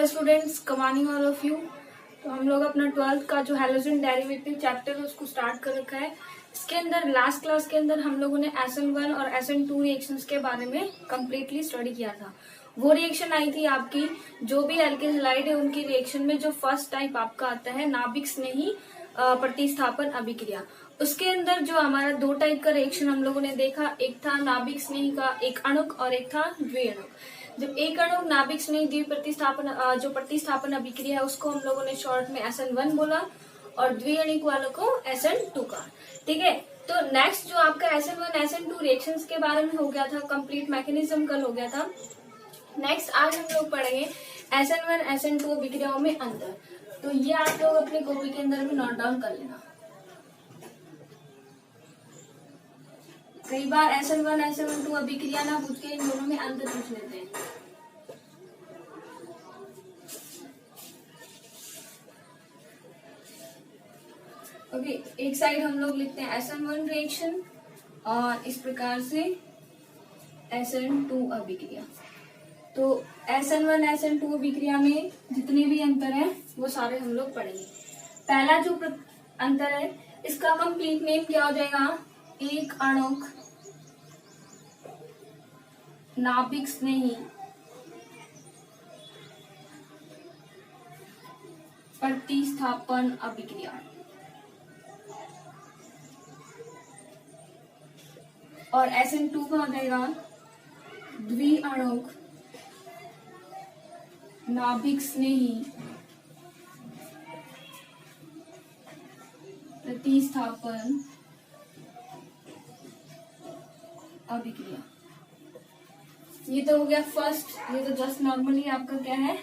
Students, commanding all of you. तो हम लोग अपना 12th का जो हैलोजन डेरिवेटिव चैप्टर है उसको स्टार्ट कर रखा है। इसके अंदर लास्ट क्लास के अंदर हम लोगों ने SN1 और SN2 रिएक्शंस के बारे में कम्प्लीटली स्टडी किया था। वो रिएक्शन आई थी आपकी, जो भी एल्किल हैलाइड है उनकी रिएक्शन में जो फर्स्ट टाइप आपका आता है नाभिक स्नेही प्रतिस्थापन अभिक्रिया। उसके अंदर जो हमारा दो टाइप का रिएक्शन हम लोगों ने देखा, एक था नाभिक स्नेही का एक अणुक और एक था द्विअणुक। जब एक अणुक नाभिक स्नेही द्वि प्रतिस्थापन जो प्रतिस्थापन अभिक्रिया है उसको हम लोगों ने शॉर्ट में SN1 बोला और द्विअणुक वालों को SN2 का। ठीक है, तो नेक्स्ट जो आपका SN1 SN2 रिएक्शंस के बारे में हो गया था, कंप्लीट मैकेनिज्म कल हो गया था। नेक्स्ट आज हम लोग पढ़ेंगे SN1 SN2 अभिक्रियाओं में अंतर। तो ये आप लोग अपने कॉपी के अंदर भी नोट डाउन कर लेना। कई बार SN1 SN2 अभिक्रिया ना पूछ के इन दोनों में अंतर पूछ लेते हैं। ओके, एक साइड हम लोग लिखते हैं SN1 रिएक्शन और इस प्रकार से SN2 अभिक्रिया। तो SN1 SN2 अभिक्रिया में जितने भी अंतर हैं वो सारे हम लोग पढ़ेंगे। पहला जो अंतर है इसका कंप्लीट नेम क्या हो जाएगा? एक अणुक नाभिक स्नेही प्रतिस्थापन अभिक्रिया। और SN2 का हो जाएगा द्विअणुक नाभिक स्नेही प्रतिस्थापन अभिक्रिया। ये तो हो गया फर्स्ट, ये तो जस्ट नॉर्मली आपका क्या है,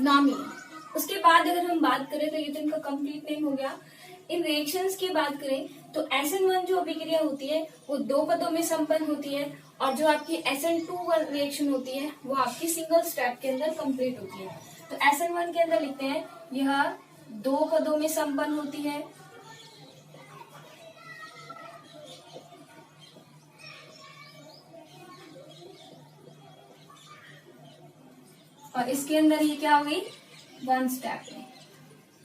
नाम ही है। उसके बाद अगर हम बात करें तो ये तो इनका कंप्लीट नेम हो गया। इन रिएक्शंस की बात करें तो SN1 जो अभिक्रिया होती है वो दो पदों में संपन्न होती है और जो आपकी SN2 रिएक्शन होती है वो आपकी सिंगल स्टेप के अंदर कंप्लीट होती है। तो SN1 के अंदर लिखते हैं यह दो पदों में संपन्न होती है और इसके अंदर ये क्या हो गई, वन स्टेप में।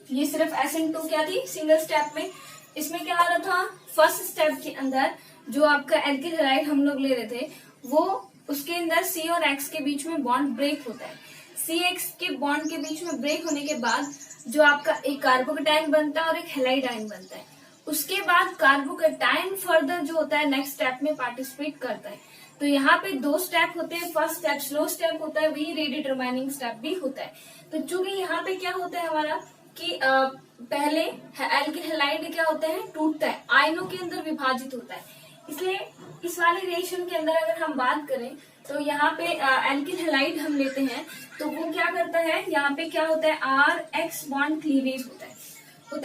ये सिर्फ SN2 क्या थी, सिंगल स्टेप में। इसमें क्या आ रहा था, फर्स्ट स्टेप के अंदर जो आपका एल्किल हैलाइड हम लोग ले रहे थे वो उसके अंदर C और X के बीच में बॉन्ड ब्रेक होता है। CX के बॉन्ड के बीच में ब्रेक होने के बाद जो आपका एक कार्बोकेटाइन बनता है और एक हैलाइड आयन बनता है। उसके बाद कार्बोकेटाइन फर्दर जो होता है नेक्स्ट स्टेप में पार्टिसिपेट करता है। तो यहाँ पे दो स्टेप होते हैं, फर्स्ट स्टेप स्लो स्टेप होता है, वही रेडिटरमाइनिंग स्टेप भी होता है। तो चूंकि यहाँ पे क्या होता है हमारा कि पहले एल्किल हैलाइड क्या होता है, टूटता है, आयनों के अंदर विभाजित होता है। इसलिए इस वाले रिएक्शन के अंदर अगर हम बात करें तो यहाँ पे एल्किल हैलाइड हम लेते हैं तो वो क्या करता है, यहाँ पे क्या होता है, RX बॉन्ड क्लीवेज होता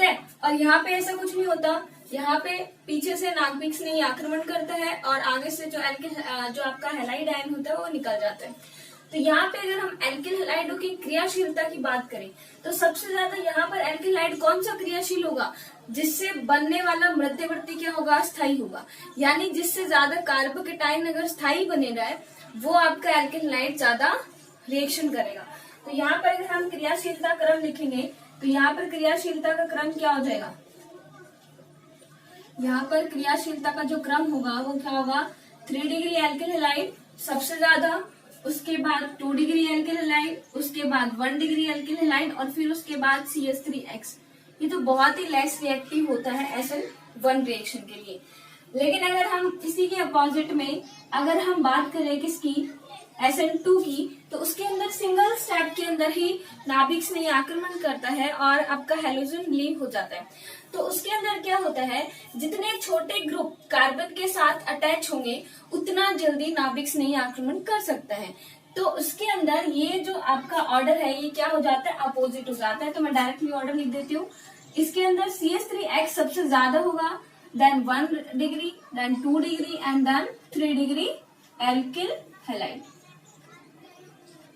है। और यहाँ पे ऐसा कुछ नहीं होता, यहाँ पे पीछे से नाभिक स्नेही आक्रमण करता है और आगे से जो जो आपका हैलाइड आयन होता है वो निकल जाता है। तो यहाँ पे अगर हम एल्किल हैलाइडों की क्रियाशीलता की बात करें तो सबसे ज्यादा यहाँ पर एल्किल हैलाइड कौन सा क्रियाशील होगा, जिससे बनने वाला मध्यवर्ती क्या होगा, स्थायी होगा। यानी जिससे ज्यादा कार्बोकेटाइन अगर स्थायी बनेगा है वो आपका एल्किल हैलाइड ज्यादा रिएक्शन करेगा। तो यहाँ पर अगर हम क्रियाशीलता क्रम लिखेंगे तो यहाँ पर क्रियाशीलता का क्रम क्या हो जाएगा, यहाँ पर क्रियाशीलता का जो क्रम होगा वो क्या होगा, 3 डिग्री एल्किल हैलाइड सबसे ज्यादा, उसके बाद 2 डिग्री एल्किल हैलाइड, उसके बाद 1 डिग्री एल्किल हैलाइड और फिर उसके बाद CH3X। ये तो बहुत ही लेस रिएक्टिव होता है SN1 रिएक्शन के लिए। लेकिन अगर हम इसी के अपोजिट में अगर हम बात करें किसकी, SN2 की, तो उसके अंदर सिंगल स्टेप के अंदर ही नाभिक स्नेही आक्रमण करता है और आपका हैलोजन लीव हो जाता है। तो उसके अंदर क्या होता है, जितने छोटे ग्रुप कार्बन के साथ अटैच होंगे उतना जल्दी नाभिक स्नेही आक्रमण कर सकता है। तो उसके अंदर ये जो आपका ऑर्डर है ये क्या हो जाता है, अपोजिट हो जाता है। तो मैं डायरेक्टली ऑर्डर लिख देती हूँ। इसके अंदर CH3X सबसे ज्यादा होगा, then 1 degree, then 2 degree and then 3 degree alkyl halide.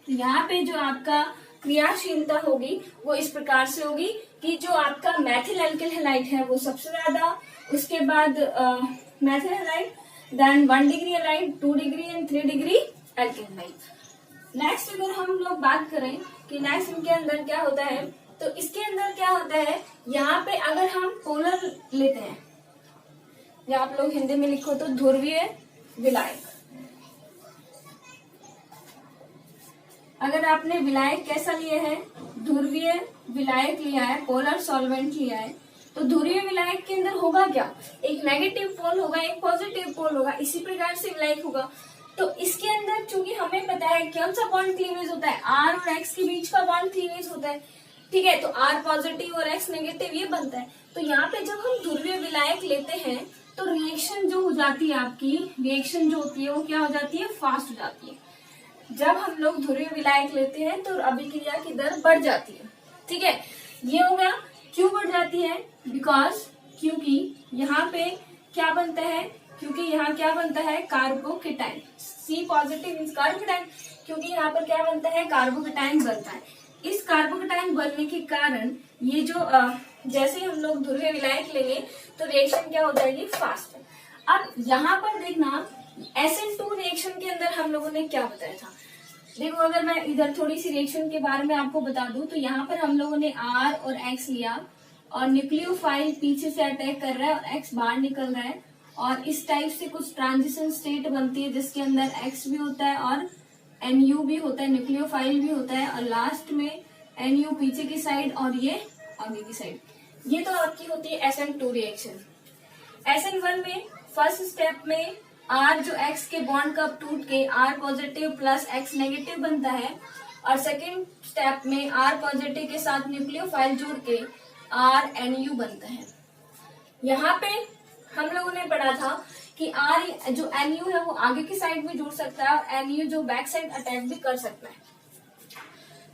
यहाँ पे जो आपका क्रियाशीलता होगी वो इस प्रकार से होगी कि जो आपका मैथिल एल्किल हैलाइड है वो सबसे ज्यादा, उसके बाद methyl halide, then 1 degree halide, 2 degree and 3 degree alkyl halide. Next अगर हम लोग बात करें कि नेक्स्ट इनके अंदर क्या होता है, तो इसके अंदर क्या होता है, यहाँ पे अगर हम पोलर लेते हैं, या आप लोग हिंदी में लिखो तो ध्रुवीय विलायक। अगर आपने विलायक कैसा लिया है, ध्रुवीय विलायक लिया है, पोलर सॉल्वेंट लिया है, तो ध्रुवीय विलायक के अंदर होगा क्या, एक नेगेटिव पोल होगा, एक पॉजिटिव पोल होगा, इसी प्रकार से विलायक होगा। तो इसके अंदर चूंकि हमें पता है कौन सा बॉन्ड क्लीवेज होता है, आर और एक्स के बीच का बॉन्ड क्लीवेज होता है, ठीक है, तो आर पॉजिटिव और एक्स नेगेटिव ये बनता है। तो यहाँ पे जब हम ध्रुवीय विलायक लेते हैं तो रिएक्शन जो हो जाती है, आपकी रिएक्शन जो होती है वो क्या हो जाती है, फास्ट हो जाती है। जब हम लोग ध्रुवीय विलायक लेते हैं तो अभिक्रिया की दर बढ़ जाती है, ठीक है, ये हो गया। क्यों बढ़ जाती है, बिकॉज क्योंकि यहाँ पे क्या बनता है, क्योंकि यहाँ क्या बनता है, कार्बोकेटाइन, सी पॉजिटिव मीन्स कार्बोकेटाइन, क्योंकि यहाँ पर क्या बनता है, कार्बोकेटाइन बनता है। इस कार्बोकेटाइन बनने के कारण ये जो जैसे हम लोग ध्रुवीय विलायक लेंगे तो रिएक्शन क्या हो जाएगी, फास्ट। अब यहाँ पर देखना SN2 रिएक्शन के अंदर हम लोगों ने क्या बताया था, देखो अगर मैं इधर थोड़ी सी रिएक्शन के बारे में आपको बता दूं तो यहाँ पर हम लोगों ने R और X लिया और न्यूक्लियोफाइल पीछे से अटैक कर रहा है और X बाहर निकल रहा है, और इस टाइप से कुछ ट्रांजिशन स्टेट बनती है जिसके अंदर X भी होता है और NU भी होता है, न्यूक्लियोफाइल भी होता है, और लास्ट में NU पीछे की साइड और ये आगे की साइड। ये तो आपकी होती है SN2 रिएक्शन। SN1 में फर्स्ट स्टेप में R जो X के बॉन्ड का टूट के R positive plus X negative बनता है, और सेकेंड स्टेप में R पॉजिटिव के साथ न्यूक्लियोफाइल जुड़ के R NU बनता है। यहाँ पे हम लोगों ने पढ़ा था कि R जो NU है वो आगे की साइड में जुड़ सकता है और NU जो बैक साइड अटैक भी कर सकता है।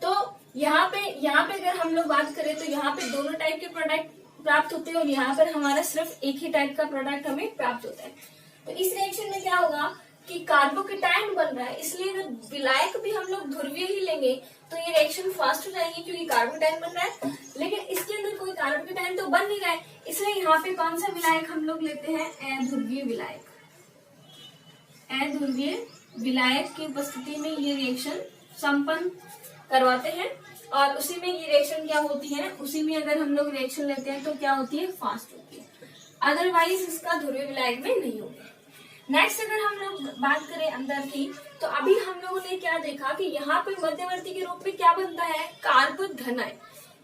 तो यहाँ पे अगर हम लोग बात करें तो यहाँ पे दोनों टाइप के प्रोडक्ट प्राप्त होते हैं और यहाँ पर हमारा सिर्फ एक ही टाइप का प्रोडक्ट हमें प्राप्त होता है। तो इस रिएक्शन में क्या होगा कि कार्बोकेटाइन बन रहा है, इसलिए अगर विलायक भी हम लोग ध्रुवीय ही लेंगे तो ये रिएक्शन फास्ट हो जाएगी क्योंकि कार्बोकेटाइन बन रहा है, लेकिन इसके अंदर कोई कार्बोकेटाइन तो बन नहीं रहा है, इसलिए यहाँ पे कौन सा विलायक हम लोग लेते हैं, अध्रुवीय विलायक। अध्रुवीय विलायक की उपस्थिति में ये रिएक्शन संपन्न करवाते हैं और उसी में ये रिएक्शन क्या होती है, उसी में अगर हम लोग रिएक्शन लेते हैं तो क्या होती है, फास्ट होती है, अदरवाइज इसका ध्रुवीय विलायक में नहीं होगा। नेक्स्ट अगर हम लोग बात करें अंदर की, तो अभी हम लोगों ने क्या देखा कि यहाँ पे मध्यवर्ती के रूप में क्या बनता है, कार्बोधनाय।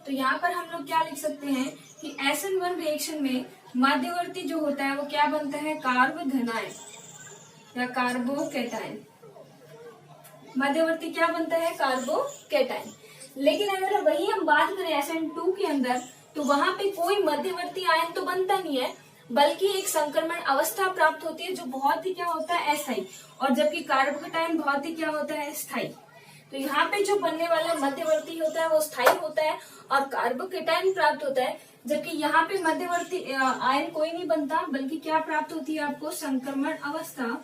तो यहाँ पर हम लोग क्या लिख सकते हैं कि SN1 रिएक्शन में मध्यवर्ती जो होता है वो क्या बनता है, कार्बोधनाय या कार्बोकेटाइन। मध्यवर्ती क्या बनता है, कार्बोकेटाइन। लेकिन अगर वही हम बात करें SN2 के अंदर तो वहां पे कोई मध्यवर्ती आयन तो बनता नहीं है, बल्कि एक संक्रमण अवस्था प्राप्त होती है जो बहुत ही क्या होता है, अस्थायी, और जबकि कार्बोकेटाइन बहुत ही क्या होता है, स्थायी। तो यहाँ पे जो बनने वाला मध्यवर्ती होता है वो स्थायी होता है और कार्बोकेटाइन प्राप्त होता है, जबकि यहाँ पे मध्यवर्ती आयन कोई नहीं बनता, बल्कि क्या प्राप्त होती है आपको, संक्रमण अवस्था।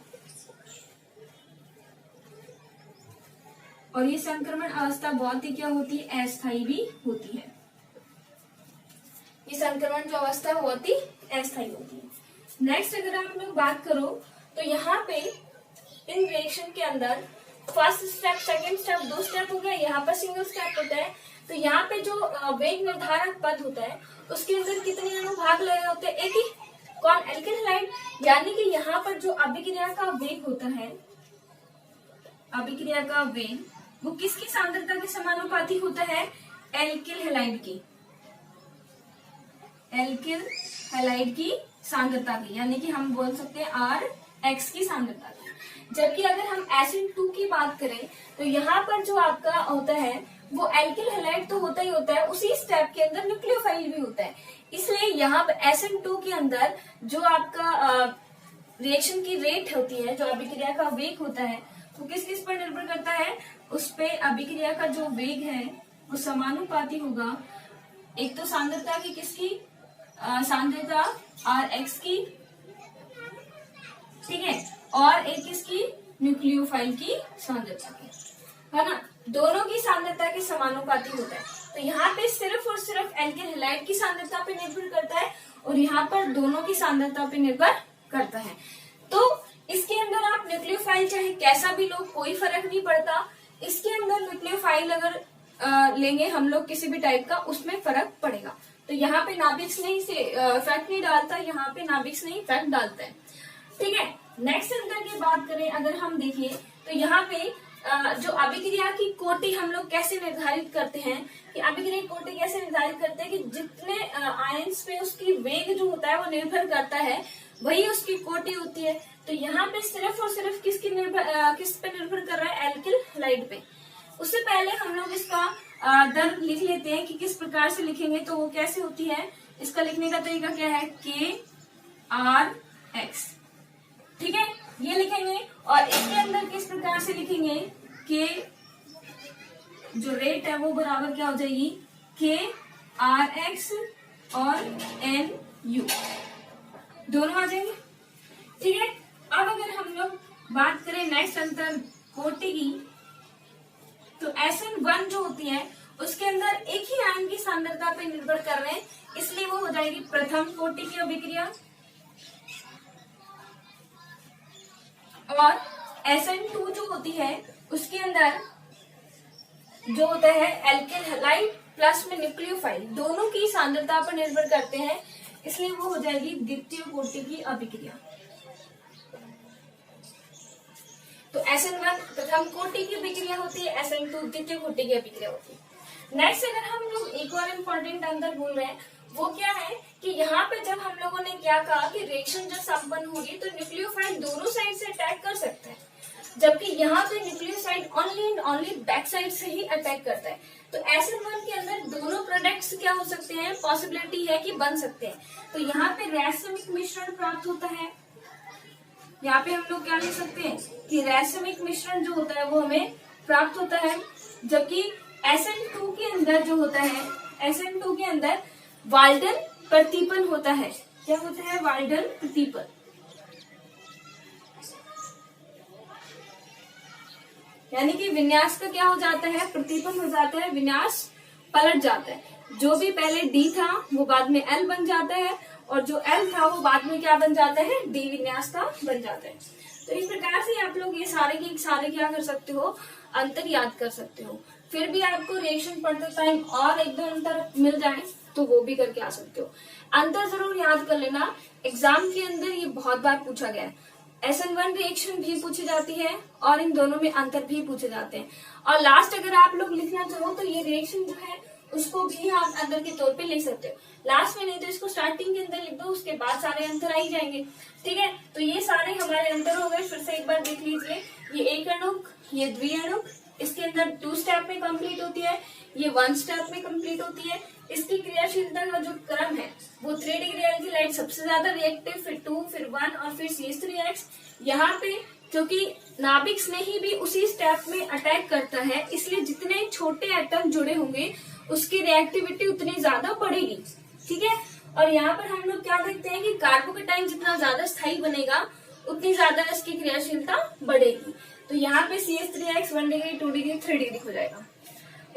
और ये संक्रमण अवस्था बहुत ही क्या होती है, अस्थायी भी होती है। ये संक्रमण जो अवस्था है बहुत ही अस्थायी होती है। नेक्स्ट अगर हम लोग बात करो तो यहाँ पे इन रिएक्शन के अंदर फर्स्ट स्टेप, सेकेंड स्टेप, दो स्टेप हो गया, यहाँ पर सिंगल स्टेप होता है। तो यहाँ पे जो वेग निर्धारक पद होता है उसके अंदर कितने अणु भाग ले रहे होते हैं, एक ही, कौन, एल्किल हैलाइड। यानी कि यहाँ पर जो अभिक्रिया का वेग होता है, अभिक्रिया का वेग वो किसकी सांद्रता के समानुपाती होता है, एल्किल हैलाइड की, एल्किल हैलाइड की सांद्रता की, यानी कि हम बोल सकते हैं RX की सांद्रता की। जबकि अगर हम SN2 की बात करें तो यहाँ पर जो आपका होता है वो एल्किल हैलाइड तो होता ही होता है, उसी स्टेप के अंदर न्यूक्लियोफाइल भी होता है। इसलिए यहाँ पर SN2 के अंदर जो आपका रिएक्शन की रेट होती है, जो अभिक्रिया का वेग होता है, वो किस किस पर निर्भर करता है, उस पे अभिक्रिया का जो वेग है वो समानुपाती होगा, एक तो सांद्रता की, किसकी, सांद्रता RX की, ठीक है, और एक किसकी, न्यूक्लियोफाइल की सांद्रता की, है ना, दोनों की सांद्रता के समानुपाती होता है। तो यहाँ पे सिर्फ और सिर्फ एल्किल हैलाइड की सांद्रता पे निर्भर करता है और यहाँ पर दोनों की सांद्रता पे निर्भर करता है। तो इसके अंदर आप न्यूक्लियोफाइल चाहे कैसा भी लो, कोई फर्क नहीं पड़ता, इसके अंदर न्यूक्लियोफाइल अगर लेंगे हम लोग किसी भी टाइप का, उसमें फर्क पड़ेगा। तो यहाँ पे नाभिक्स नहीं से इफेक्ट नहीं डालता, यहाँ पे नाभिक्स नहीं इफेक्ट डालता है। ठीक है, नेक्स्ट अंतर की बात करें अगर हम देखिए तो यहाँ पे जो अभिक्रिया की कोटि हम लोग कैसे निर्धारित करते हैं, कि अभिक्रिया की कोटि कैसे निर्धारित करते हैं कि जितने आयंस पे उसकी वेग जो होता है वो निर्भर करता है, वही उसकी कोटि होती है। तो यहाँ पे सिर्फ और सिर्फ किस पे निर्भर कर रहा है, एल्किल हैलाइड पे। उससे पहले हम लोग इसका दर लिख लेते हैं कि किस प्रकार से लिखेंगे, तो वो कैसे होती है। इसका लिखने का तरीका क्या है, KRX। ठीक है, ये लिखेंगे। और इसके अंदर किस प्रकार से लिखेंगे, के जो रेट है वो बराबर क्या हो जाएगी, KRX और NU दोनों आ जाएंगे। ठीक है, अब अगर हम लोग बात करें नेक्स्ट अंतर कोटि की, तो SN1 जो होती है उसके अंदर एक ही आयन की सांद्रता पे निर्भर कर रहे हैं, इसलिए वो हो जाएगी प्रथम कोटि की अभिक्रिया। और SN2 जो होती है उसके अंदर जो होता है एल्किल हैलाइड प्लस में न्यूक्लियोफाइल, दोनों की सांद्रता पर निर्भर करते हैं, इसलिए वो हो जाएगी द्वितीय कोटि की अभिक्रिया। तो SN1 प्रथम कोटि की अभिक्रिया होती है, SN2 द्वितीय कोटि की अभिक्रिया होती है। नेक्स्ट अगर हम लोग एक और इम्पोर्टेंट अंतर बोल रहे हैं, वो क्या है कि यहाँ पे जब हम लोगों ने क्या कहा कि रिएक्शन जब संपन्न होगी तो न्यूक्लियोफाइल दोनों साइड से अटैक कर सकते हैं, जबकि यहाँ पे nucleoside only and only back side से ही अटैक करता है। तो SN1 के अंदर दोनों प्रोडक्ट्स क्या हो सकते हैं, पॉसिबिलिटी है कि बन सकते हैं। तो यहाँ पे रैसमिक मिश्रण प्राप्त होता है, यहाँ पे हम लोग क्या लिख सकते हैं कि रैसमिक मिश्रण जो होता है वो हमें प्राप्त होता है, जबकि SN2 के अंदर जो होता है, SN2 के अंदर वाल्डन प्रतिपन होता है। क्या होता है, वाल्डन प्रतिपन। यानी कि विन्यास का क्या हो जाता है, प्रतिपन हो जाता है, विन्यास पलट जाता है। जो भी पहले D था वो बाद में L बन जाता है, और जो L था वो बाद में क्या बन जाता है, D विन्यास का बन जाता है। तो इस प्रकार से आप लोग ये सारे के सारे क्या कर सकते हो, अंतर याद कर सकते हो। फिर भी आपको रिएक्शन पढ़ते टाइम और एक दो अंतर मिल जाए तो वो भी करके आ सकते हो। अंतर जरूर याद कर लेना, एग्जाम के अंदर ये बहुत बार पूछा गया है। SN1 रिएक्शन भी पूछी जाती है और इन दोनों में अंतर भी पूछे जाते हैं। और लास्ट अगर आप लोग लिखना चाहो तो ये रिएक्शन जो है उसको भी आप अंतर के तौर पे लिख सकते हो, लास्ट में नहीं तो इसको स्टार्टिंग के अंदर लिख दो, उसके बाद सारे अंतर आ ही जाएंगे। ठीक है, तो ये सारे हमारे अंतर हो गए। फिर से एक बार देख लीजिए, ये एक अणुक, ये द्विअणुक, इसके अंदर 2 स्टेप में कंप्लीट होती है, ये 1 स्टेप में कंप्लीट होती है। इसकी क्रियाशीलता का जो क्रम है वो 3 डिग्री एल्किलाइड सबसे ज्यादा रिएक्टिव, फिर 2, फिर 1 और फिर CH3X। यहाँ पे क्योंकि नाभिक स्नेही भी उसी स्टेप में अटैक करता है, इसलिए जितने छोटे एटम जुड़े होंगे उसकी रिएक्टिविटी उतनी ज्यादा बढ़ेगी। ठीक है, और यहाँ पर हम लोग क्या देखते हैं कि कार्बोकेटाइन जितना ज्यादा स्थायी बनेगा उतनी ज्यादा इसकी क्रियाशीलता बढ़ेगी। तो यहाँ पे CH3X 1 डिग्री, 2 डिग्री, 3 डिग्री हो जाएगा।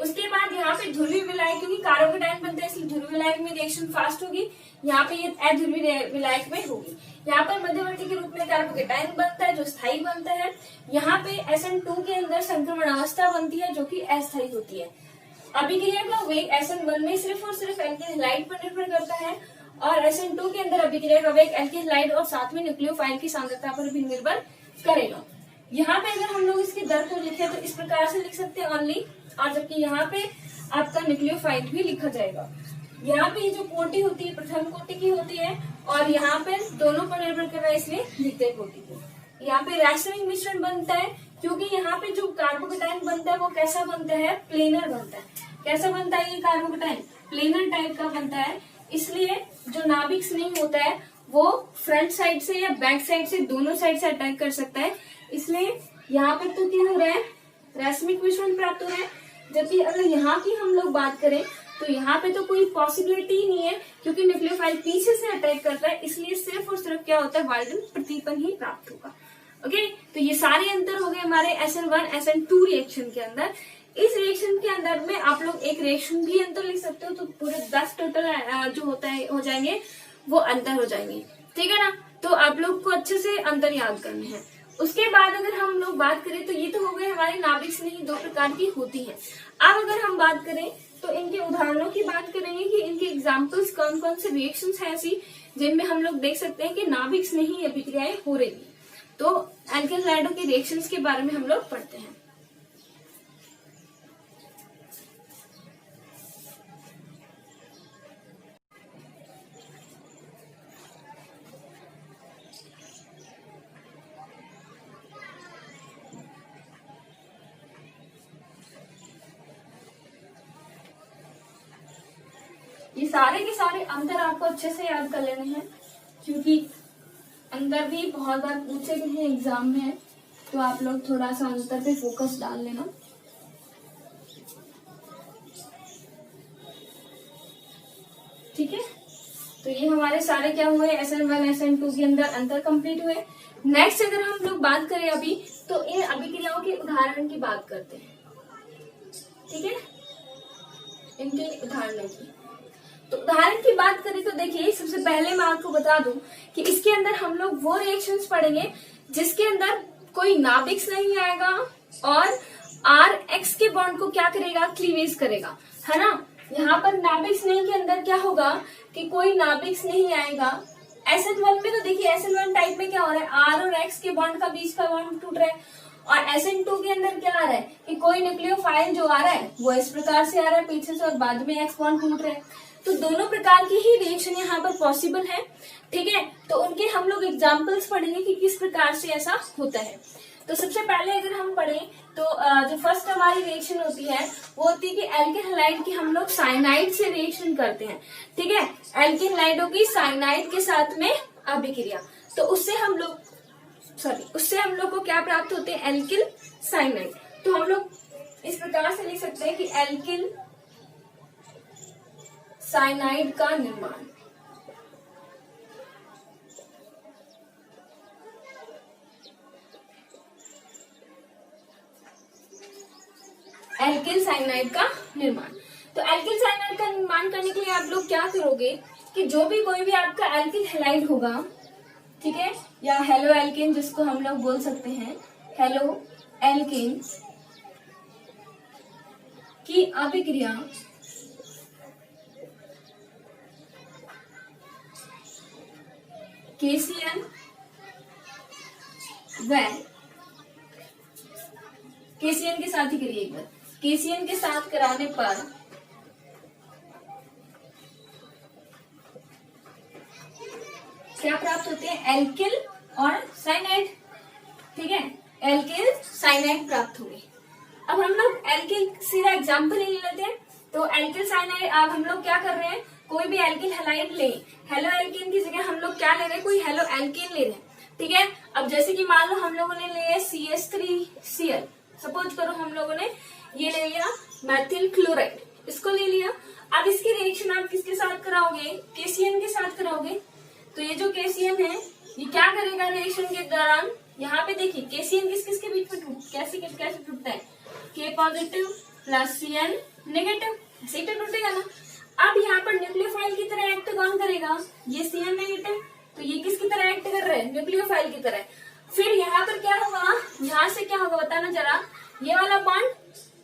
उसके बाद यहाँ पे ध्रुवीय विलायक, क्योंकि कार्बोकेटाइन बनता है इसलिए ध्रुवीय विलायक में रिएक्शन फास्ट होगी, यहाँ पे ये अध्रुवीय विलायक में होगी। यहाँ पर मध्यवर्ती के रूप में कार्बोकेटाइन बनता है जो स्थायी बनता है। यहाँ पे SN2 के अंदर संक्रमण अवस्था बनती है जो कि अस्थायी होती है। अभिक्रिया का वेग SN1 में सिर्फ और सिर्फ एल्किल हैलाइड पर निर्भर करता है, और SN2 के अंदर अभिक्रिया का वेग एल्किल हैलाइड और साथ में न्यूक्लियोफाइल की सांद्रता पर भी निर्भर करेगा। यहाँ पे अगर हम लोग इसकी दर को लिखे तो इस प्रकार से लिख सकते हैं ओनली, और जबकि यहाँ पे आपका न्यूक्लियोफाइल भी लिखा जाएगा। यहाँ पे जो कोटि होती है प्रथम कोटि की होती है, और यहाँ पे दोनों पर निर्भर कर रहा है इसलिए द्वितीय कोटि की। यहाँ पे रासायनिक मिश्रण बनता है क्योंकि यहाँ पे जो कार्बोकेटाइन बनता है वो कैसा बनता है, प्लेनर बनता है। कैसा बनता है ये कार्बोकेटाइन, प्लेनर टाइप का बनता है, इसलिए जो नाभिक स्नेही होता है वो फ्रंट साइड से या बैक साइड से, दोनों साइड से अटैक कर सकता है। इसलिए यहाँ पर तो क्या हो रहा है, रैसमिक मिश्रण प्राप्त हो रहा है। जबकि अगर यहाँ की हम लोग बात करें तो यहाँ पे तो कोई पॉसिबिलिटी ही नहीं है, क्योंकि न्यूक्लियोफाइल पीछे से अटैक करता है, इसलिए सिर्फ और सिर्फ क्या होता है, वाल्डन प्रतिपन ही प्राप्त होगा। ओके, तो ये सारे अंतर हो गए हमारे SN1 SN2 रिएक्शन के अंदर। इस रिएक्शन के अंदर में आप लोग एक रिएक्शन भी अंतर लिख सकते हो, तो पूरे 10 टोटल जो होता है हो जाएंगे वो अंतर हो जाएंगे। ठीक है ना, तो आप लोग को अच्छे से अंतर याद करने हैं। उसके बाद अगर हम लोग बात करें तो ये तो हो गए हमारे नाभिक स्नेही, दो प्रकार की होती है। अब अगर हम बात करें तो इनके उदाहरणों की बात करेंगे कि इनके एग्जाम्पल्स कौन कौन से रिएक्शंस हैं ऐसी जिनमें हम लोग देख सकते हैं कि नाभिक स्नेही अभिक्रियाएं हो रही है। तो एल्केन हैलाइडों के रिएक्शंस के बारे में हम लोग पढ़ते हैं। ये सारे के सारे अंतर आपको अच्छे से याद कर लेने हैं, क्योंकि अंतर भी बहुत बार पूछे गए हैं एग्जाम में, तो आप लोग थोड़ा सा अंतर पे फोकस डाल लेना। ठीक है, तो ये हमारे सारे क्या हुए, SN1 SN2 के अंदर अंतर कंप्लीट हुए। नेक्स्ट अगर हम लोग बात करें अभी, तो इन अभिक्रियाओं के उदाहरण की बात करते हैं। ठीक है, इनके उदाहरणों की, तो उदाहरण की बात करें तो देखिए, सबसे पहले मैं आपको बता दूं कि इसके अंदर हम लोग वो रिएक्शंस पढ़ेंगे जिसके अंदर कोई नाभिक नहीं आएगा और RX के बॉन्ड को क्या करेगा, क्लीवेज करेगा, है ना। यहाँ पर नाभिक स्नेही के अंदर क्या होगा कि कोई नाभिक नहीं आएगा। SN1 में तो देखिए, SN1 टाइप में क्या हो रहा है, R और X के बॉन्ड का बीच का बॉन्ड टूट रहा है, और SN2 के अंदर क्या आ रहा है कि कोई न्यूक्लियोफाइल जो आ रहा है वो इस प्रकार से आ रहा है पीछे से, और बाद में X बॉन्ड टूट रहा है। तो दोनों प्रकार की ही रिएक्शन यहाँ पर पॉसिबल है। ठीक है, तो उनके हम लोग एग्जाम्पल्स पढ़ेंगे कि किस प्रकार से ऐसा होता है। तो सबसे पहले अगर हम पढ़ें तो जो फर्स्ट हमारी रिएक्शन होती है वो होती है कि एल्केन हैलाइड की हम लोग साइनाइड से रिएक्शन करते हैं। ठीक है, एल्केन हैलाइडों की साइनाइड के साथ में अभिक्रिया, तो उससे हम लोग को क्या प्राप्त होते हैं, एल्किल साइनाइड। तो हम लोग इस प्रकार से लिख सकते हैं कि एल्किल साइनाइड का निर्माण। एल्किल साइनाइड का निर्माण, तो एल्किल साइनाइड का निर्माण करने के लिए आप लोग क्या करोगे कि जो भी कोई भी आपका एल्किल हैलाइड होगा, ठीक है, या हेलो एल्केन जिसको हम लोग बोल सकते हैं, हेलो एल्केन की अभिक्रिया KCl व KCl के साथ ही करिए एक बार, KCl के साथ कराने पर क्या प्राप्त होते हैं, एल्किल और साइनाइड। ठीक है, एल्किल साइनाइड प्राप्त होंगे। अब हम लोग एल्किल सीधा एग्जाम्पल ही ले लेते हैं। तो एल्किल साइनाइड, अब हम लोग क्या कर रहे हैं, कोई भी एल्किल हैलाइड ले, हेलो एल्केन की जगह हम लोग क्या ले रहे हैं, कोई हेलो एल्केन ले रहे हैं। ठीक है, अब जैसे कि मान लो हम लोगों ने लिया CH3Cl, सपोज करो हम लोगों ने ये ले लिया मेथिल क्लोराइड, इसको ले लिया। अब इसकी रिएक्शन आप किसके साथ कराओगे, KCl के साथ कराओगे। तो ये जो KCl है ये क्या करेगा रिएक्शन के दौरान, यहाँ पे देखिए KCl किस किस के बीच में कैसे टूटता है, K positive plus Cl negative, ऐसे ही तो टूटेगा ना। अब यहाँ पर न्यूक्लियोफाइल की तरह एक्ट कौन करेगा, ये Cl नेगेटिव, तो ये किसकी तरह एक्ट कर रहे हैं, न्यूक्लियोफाइल की तरह। फिर यहाँ पर क्या होगा, यहाँ से क्या होगा बताना जरा, ये वाला बॉन्ड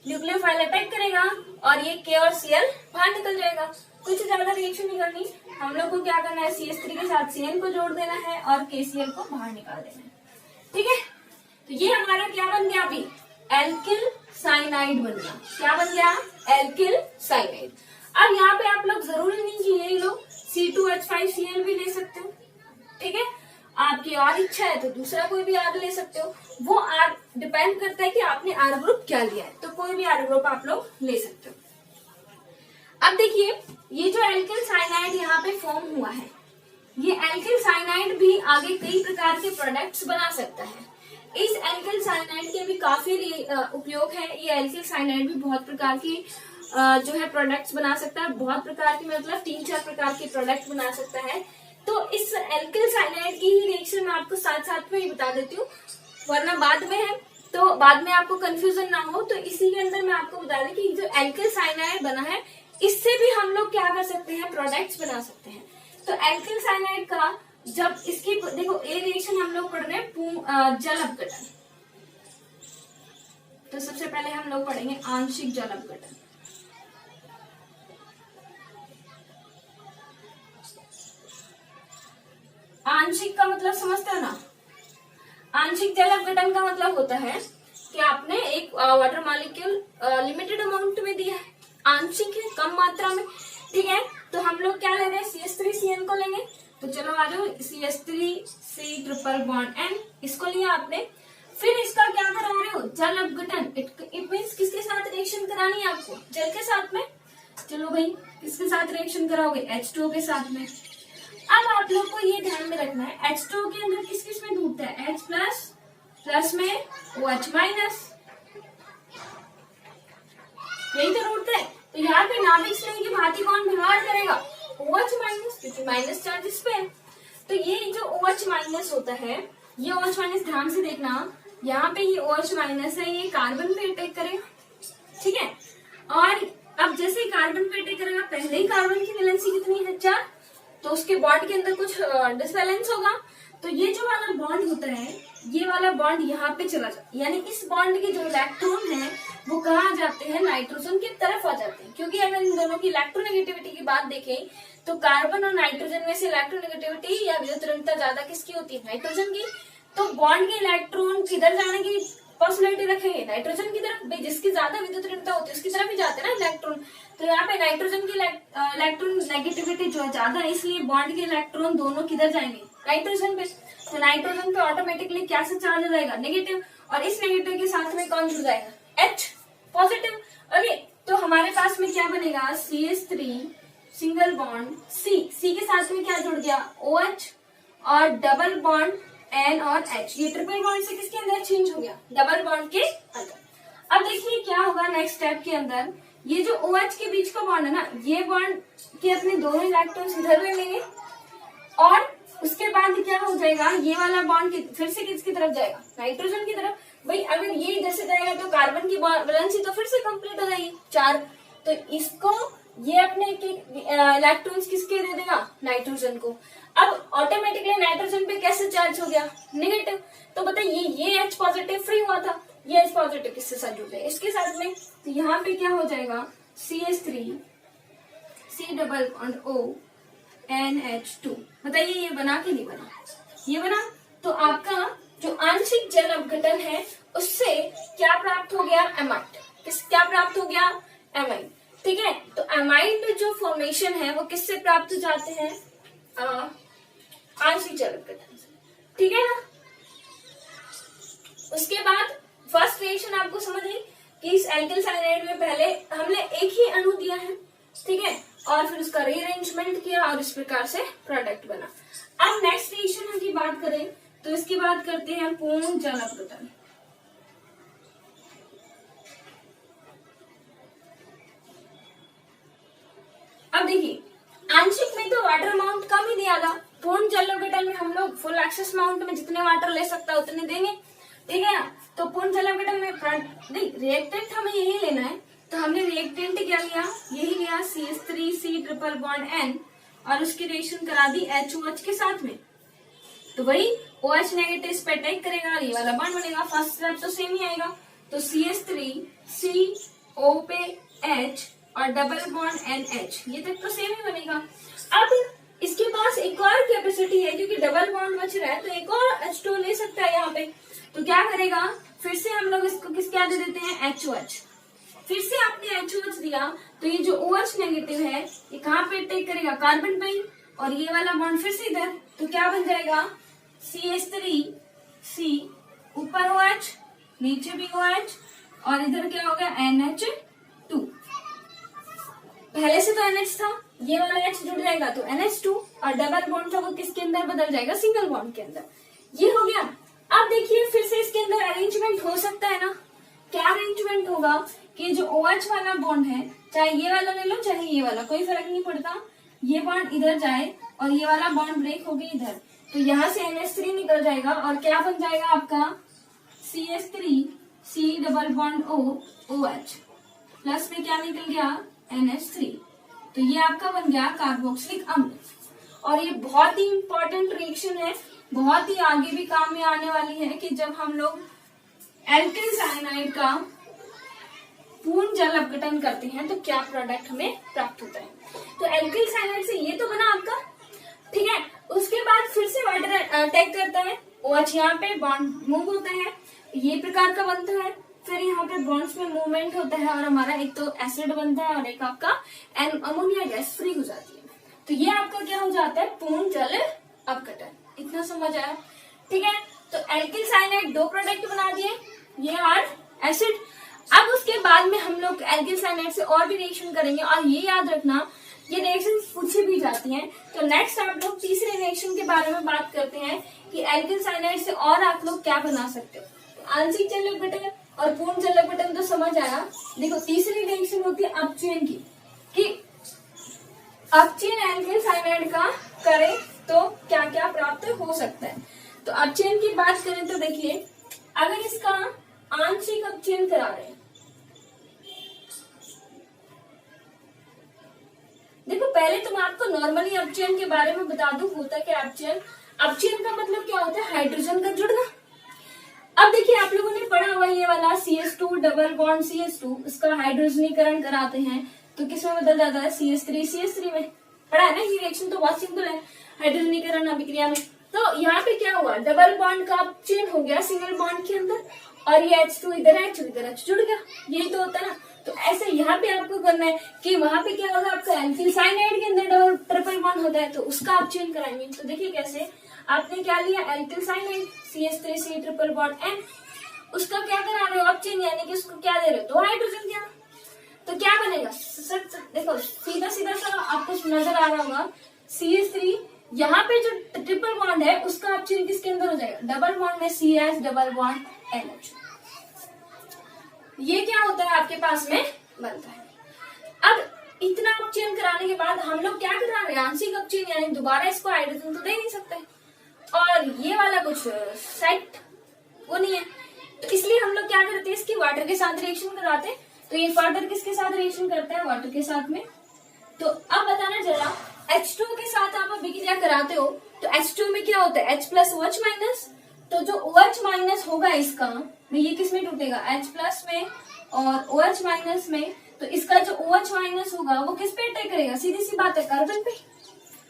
न्यूक्लियोफाइल अटैक करेगा और ये K और Cl बाहर निकल जाएगा। कुछ ज्यादा रिएक्शन नहीं करनी, हम लोग को क्या करना है, CH3 के साथ Cl को जोड़ देना है और KCl को बाहर निकाल देना है। ठीक है, तो ये हमारा क्या बन गया, अभी एल्किल साइनाइड बन गया। क्या बन गया, एल्किल साइनाइड। अब यहाँ पे आप लोग जरूरी नहीं कि यही लोग C2H5Cl भी ले सकते हो। ठीक है, आपकी और इच्छा है तो दूसरा कोई भी आर ले सकते हो, वो आर डिपेंड करता है कि आपने आर ग्रुप क्या लिया है, तो कोई भी आर ग्रुप आप लोग ले सकते हो। अब देखिए, ये जो एल्किल साइनाइड यहाँ पे फॉर्म हुआ है, ये एल्किल साइनाइड भी आगे कई प्रकार के प्रोडक्ट्स बना सकता है। इस एल्किल साइनाइड के भी काफी उपयोग है। ये एल्किल साइनाइड भी बहुत प्रकार की जो है प्रोडक्ट्स बना सकता है, बहुत प्रकार की, मतलब 3-4 प्रकार के प्रोडक्ट बना सकता है। तो इस एल्किल साइनाइड की ही रिएक्शन मैं आपको साथ साथ में ही बता देती हूँ, वरना बाद में है तो बाद में आपको कंफ्यूजन ना हो। तो इसी के अंदर मैं आपको बता दें कि जो एल्किल साइनाइड बना है इससे भी हम लोग क्या कर सकते हैं, प्रोडक्ट्स बना सकते हैं। तो एल्किल साइनाइड का जब इसकी देखो ए रिएक्शन हम लोग पढ़ रहे हैं जल अपघटन, तो सबसे पहले हम लोग पढ़ेंगे आंशिक जल अपघटन। आंशिक का मतलब समझते हो ना? आंशिक जल अपघटन का मतलब होता है कि आपने एक वाटर मॉलिक्यूल लिमिटेड अमाउंट में दिया है, आंशिक है, कम मात्रा में, ठीक है। तो हम लोग क्या ले रहे हैं, CH3CN को लेंगे। तो चलो आ जाओ, CH3C ट्रिपल बॉन्ड N, इसको लिया आपने। फिर इसका क्या करा रहे हो, जल अपघटन। इट मीन्स किसके साथ रिएक्शन करानी है आपको, जल के साथ में। चलो भाई, किसके साथ रिएक्शन कराओगे, H2O के साथ में। अब आप लोग को ये ध्यान में रखना है, H2O के अंदर किस किस में टूटता है, H प्लस, प्लस में OH माइनस, यही तो टूटता है। तो यहाँ पे नाभिक स्नेह की भांति कौन व्यवहार करेगा, OH माइनस, क्योंकि माइनस चार्ज इस पे। तो ये जो OH माइनस होता है, ये OH माइनस ध्यान से देखना, यहाँ पे ये OH माइनस है, ये कार्बन पे अटैक करेगा, ठीक है। और अब जैसे ही कार्बन पे अटैक करेगा, पहले ही कार्बन की वैलेंसी कितनी है, 4, तो उसके बॉन्ड के अंदर कुछ डिसबैलेंस होगा। तो ये जो वाला बॉन्ड होता है, ये वाला बॉन्ड यहाँ पे चला जाता है, यानी इस बॉन्ड के जो इलेक्ट्रॉन है वो कहाँ आ जाते हैं, नाइट्रोजन की तरफ आ जाते हैं। क्योंकि अगर इन दोनों की इलेक्ट्रोनेगेटिविटी की बात देखें तो कार्बन और नाइट्रोजन में से इलेक्ट्रोनेगेटिविटी या विद्युत ज्यादा किसकी होती है, नाइट्रोजन की। तो बॉन्ड के इलेक्ट्रॉन किधर जाने की पॉसिबिलिटी रखेंगे, नाइट्रोजन की तरफ। भाई जिसकी ज्यादा विद्युत ऋणता होती है उसकी तरफ ही जाते हैं ना इलेक्ट्रॉन। तो यहाँ पे नाइट्रोजन की इलेक्ट्रॉन नेगेटिविटी जो ज्यादा है, इसलिए बॉन्ड के इलेक्ट्रॉन दोनों किधर जाएंगे, नाइट्रोजन पे। तो नाइट्रोजन पे ऑटोमेटिकली क्या से चार्ज हो जाएगा, नेगेटिव, और इस नेगेटिव के साथ में कौन जुड़ जाएगा, H पॉजिटिव। ओके, तो हमारे पास में क्या बनेगा, CH3 सिंगल बॉन्ड C के साथ में क्या जुड़ गया, OH, और डबल बॉन्ड N और H। ये ट्रिपल बॉन्ड से किसके अंदर चेंज हो गया, डबल बॉन्ड के अंदर। अब देखिए क्या होगा नेक्स्ट स्टेप के अंदर, ये जो OH के बीच का बॉन्ड है ना, ये बॉन्ड के अपने दोनों इलेक्ट्रॉन्स इधर ले लेंगे, और उसके बाद क्या हो जाएगा, ये वाला बॉन्ड फिर से किसकी तरफ जाएगा, नाइट्रोजन की तरफ। भाई अगर ये इधर से जाएगा तो कार्बन की वैलेंसी तो फिर से कंप्लीट हो जाएगी, 4। तो इसको ये अपने इलेक्ट्रॉन्स किसके दे देगा, नाइट्रोजन को। अब ऑटोमेटिकली नाइट्रोजन पे कैसे चार्ज हो गया, नेगेटिव। तो बताइए ये H पॉजिटिव फ्री हुआ था, ये H पॉजिटिव किसके साथ जुड़ जाएगा, इसके साथ में। तो यहाँ पे क्या हो जाएगा, CH3 C double bond O NH2। बताइए ये बना कि नहीं बना, ये बना। तो आपका जो आंशिक जल अपघटन है उससे क्या प्राप्त हो गया, एमाइड। क्या प्राप्त हो गया, एमाइड, ठीक है। तो एमाइड जो फॉर्मेशन है वो किससे प्राप्त हो जाते हैं, आंशिक जल अपघटन से, ठीक है ना। उसके बाद फर्स्ट रिएक्शन आपको समझ आई कि इस एल्किल साइनाइड में पहले हमने एक ही अणु दिया है, ठीक है, और फिर उसका रीअरेंजमेंट किया और इस प्रकार से प्रोडक्ट बना। अब नेक्स्ट रिएक्शन की बात करें तो इसकी बात करते हैं पूर्ण जल अपघटन। अब देखिए आंशिक में तो वाटर अमाउंट कम ही दिया था, पूर्ण जल अपघटन में हम लोग फुल एक्सेस अमाउंट में जितने वाटर ले सकता है उतने देंगे, ठीक है ना। तो पूर्ण जल अपघटन में रिएक्टेंट हमें यही लेना है, तो हमने रिएक्टेंट क्या लिया, यही लिया CH3C ट्रिपल बॉन्ड N, और उसकी रिएक्शन करा दी HOH के साथ में। तो वही OH नेगेटिव इस पे अटैक करेगा, ये वाला बॉन्ड बनेगा, फर्स्ट स्टेप तो सेम ही आएगा। तो CH3CO पे H और डबल बॉन्ड NH, ये तक तो सेम ही बनेगा। अब इसके पास एक और कैपेसिटी है, क्योंकि डबल बॉन्ड बच रहा है तो एक और H2 ले सकता है यहाँ पे। तो क्या करेगा, फिर से हम लोग इसको किस क्या दे देते हैं, HOH। फिर से आपने HOH दिया तो ये जो OH नेगेटिव है ये कहाँ पे अटैक करेगा, कार्बन पे, और ये वाला बॉन्ड फिर से इधर। तो क्या बन जाएगा, CH3C ऊपर OH नीचे भी OH, और इधर क्या हो गया, NH2। पहले से तो NH था, ये वाला H जुड़ जाएगा तो NH2, और डबल बॉन्ड था वो किसके अंदर बदल जाएगा, सिंगल बॉन्ड के अंदर। ये हो गया। अब देखिए फिर से इसके अंदर अरेंजमेंट हो सकता है ना, क्या अरेंजमेंट होगा कि जो OH वाला बॉन्ड है, चाहे ये वाला ले लो चाहे ये वाला, कोई फर्क नहीं पड़ता, ये बॉन्ड इधर जाए और ये वाला बॉन्ड ब्रेक हो गया इधर, तो यहाँ से NH3 निकल जाएगा, और क्या बन जाएगा आपका CH3C double bond O OH, plus में क्या निकल गया, NH3। तो ये आपका बन गया कार्बोक्सिलिक अम्ल। और ये बहुत ही इंपॉर्टेंट रिएक्शन है, बहुत ही आगे भी काम में आने वाली है कि जब हम लोग एल्किल साइनाइड का पूर्ण जल अपघटन करते हैं तो क्या प्रोडक्ट हमें प्राप्त होता है। तो एल्किल साइनाइड से ये तो बना आपका, ठीक है। उसके बाद फिर से वाटर अटैक करता है, OH यहाँ पे बॉन्ड मूव होता है, ये प्रकार का बनता है, फिर यहाँ पे बॉन्ड्स में मूवमेंट होता है और हमारा एक तो एसिड बनता है और एक आपका अमोनिया गैस फ्री हो जाती है। तो ये आपका क्या हो जाता है, पूर्ण जल अपघटन। इतना समझ आया, ठीक है। तो एल्किल साइनाइड 2 प्रोडक्ट बना दिए, ये और एसिड। अब उसके बाद में हम लोग एल्किल साइनाइड से और भी रिएक्शन करेंगे, और ये याद रखना ये रिएक्शन पूछी भी जाती हैं। तो नेक्स्ट आप लोग तीसरे रिएक्शन के बारे में बात करते हैं कि एल्किल साइनाइड से और आप लोग क्या बना सकते हो। तो आंशिक जल अपघटन और पूर्ण जल अपघटन तो समझ आया। देखो तीसरी रिएक्शन होती है अपचयन की, कि अपचयन एल्किल साइनाइड का करें तो क्या क्या प्राप्त हो सकता है। तो अपचयन की बात करें तो देखिए, अगर इसका आंशिक अपचयन करा रहे हैं, देखो पहले तो मैं आपको नॉर्मली अपचयन के बारे में बता दूं, होता क्या अपचयन। अपचयन का मतलब क्या होता है, हाइड्रोजन का जुड़ना। अब देखिए आप लोगों ने पढ़ा हुआ ये वाला CH2 डबल बॉन्ड CH2, इसका हाइड्रोजनीकरण कराते हैं तो किसमें बदल जाता है, CH3 में। पढ़ा है ना, ये रिएक्शन तो बहुत सिंपल है हाइड्रोजनीकरण अभिक्रिया में। तो यहाँ पे क्या हुआ, डबल बॉन्ड का अपचयन हो गया सिंगल बॉन्ड के अंदर, और ये H2 इधर H इधर H जुड़ गया, यही तो होता है ना। तो ऐसे यहाँ पे आपको करना है कि वहां पे क्या होगा, आपका एल्किल साइनाइड के अंदर डबल ट्रिपल बॉन्ड होता है तो उसका अपचयन कराएंगे। तो देखिए कैसे, आपने क्या लिया, alkyl cyanide CH3C triple bond N, उसका क्या करा रहे हो अपचयन, यानी कि उसको क्या दे रहे हो, 2 हाइड्रोजन दिया। तो क्या बनेगा, देखो सीधा सीधा सा आपको नजर आ रहा होगा, CH3 यहाँ पे जो ट्रिपल बॉन्ड है उसका अपचयन किसके अंदर हो जाएगा, डबल बॉन्ड में CH डबल बॉन्ड NH। ये क्या होता है आपके पास में बनता है। अब इतना अपचयन कराने के बाद हम लोग क्या करा रहे हैं, आंशिक अपचयन, यानी दोबारा इसको हाइड्रोजन तो दे नहीं सकते, और ये वाला कुछ सेट वो नहीं है, तो इसलिए हम लोग क्या करते हैं, इसकी वाटर के साथ रिएक्शन कराते हैं। तो ये फर्दर किसके साथ रिएक्शन करता है, वाटर के साथ में। तो अब बताना जरा, H2 के साथ आप अभिक्रिया कराते हो तो H2 में क्या होता है, H प्लस OH माइनस। तो जो OH माइनस होगा इसका में, ये किस में टूटेगा, H प्लस में और OH माइनस में। तो इसका जो OH माइनस होगा वो किस पे अटैक करेगा, सीधी सी बात है कार्बन पे,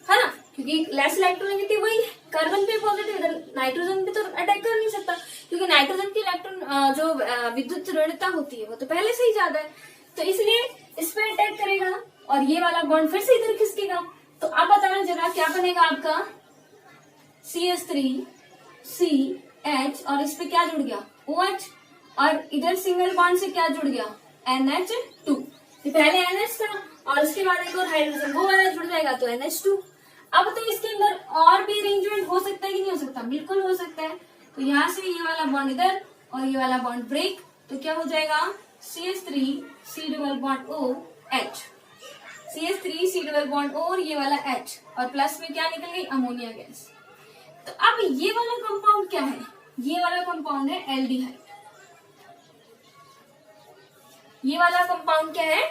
है ना, क्योंकि लेस इलेक्ट्रोनेगेटिव वही है, कार्बन पे पॉजिटिव, नाइट्रोजन पे तो अटैक कर नहीं सकता, क्योंकि नाइट्रोजन की इलेक्ट्रॉन जो विद्युत ऋणता होती है वो तो पहले से ही ज्यादा है, तो इसलिए इस पे अटैक करेगा और ये वाला बॉन्ड फिर से इधर खिसकेगा। तो अब बताना जरा क्या बनेगा आपका, CH3CH, और इस पे क्या जुड़ गया, OH, और इधर सिंगल बॉन्ड से क्या जुड़ गया, NH2। पहले NH था और उसके बाद एक और हाइड्रोजन वो वाला जुड़ जाएगा तो NH2। अब तो इसके अंदर और भी अरेंजमेंट हो सकता है कि नहीं हो सकता, बिल्कुल हो सकता है। तो यहाँ से ये वाला बॉन्ड इधर और ये वाला बॉन्ड ब्रेक, तो क्या हो जाएगा, CH3C double bond OH, CH3C double bond O और ये वाला H, और प्लस में क्या निकल गई, अमोनिया गैस। तो अब ये वाला कंपाउंड क्या है, ये वाला कंपाउंड है एल्डिहाइड। ये वाला कंपाउंड क्या है,